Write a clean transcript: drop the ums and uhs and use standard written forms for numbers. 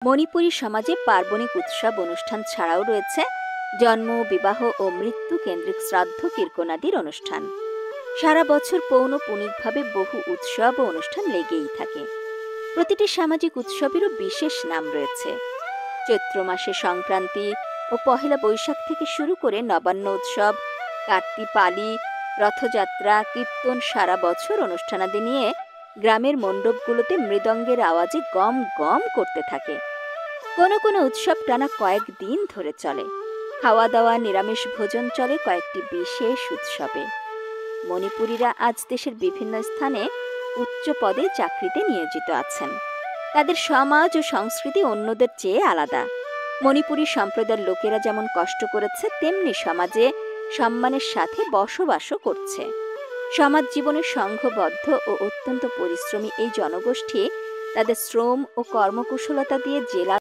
মণিপুরী সমাজে পার্বণিক উৎসব অনুষ্ঠান ছাড়াও রয়েছে জন্ম, বিবাহ ও মৃত্যু কেন্দ্রিক শ্রাদ্ধ কীর্তনাদির অনুষ্ঠান। সারা বছর পৌনঃপুনিকভাবে বহু উৎসব ও অনুষ্ঠান লেগেই থাকে। প্রতিটি সামাজিক উৎসবেরও বিশেষ নাম রয়েছে। চৈত্র মাসে সংক্রান্তি ও পহেলা বৈশাখ থেকে শুরু করে নবান্ন উৎসব, কার্তিক পালি, রথযাত্রা, কীর্তন সারা বছর অনুষ্ঠানাদি নিয়ে গ্রামের মণ্ডপগুলোতে মৃদঙ্গের আওয়াজে গম গম করতে থাকে। কোনো কোনো উৎসব টানা কয়েকদিন ধরে চলে। খাওয়া দাওয়া, নিরামিষ ভোজন চলে কয়েকটি বিশেষ উৎসবে। মণিপুরীরা আজ দেশের বিভিন্ন স্থানে উচ্চ পদে চাকরিতে নিয়োজিত আছেন। তাদের সমাজ ও সংস্কৃতি অন্যদের চেয়ে আলাদা। মণিপুরী সম্প্রদায়ের লোকেরা যেমন কষ্ট করেছে, তেমনি সমাজে সম্মানের সাথে বসবাসও করছে। সমাজ জীবনের সংঘবদ্ধ ও অত্যন্ত পরিশ্রমী এই জনগোষ্ঠী তাদের শ্রম ও কর্মকুশলতা দিয়ে জেলা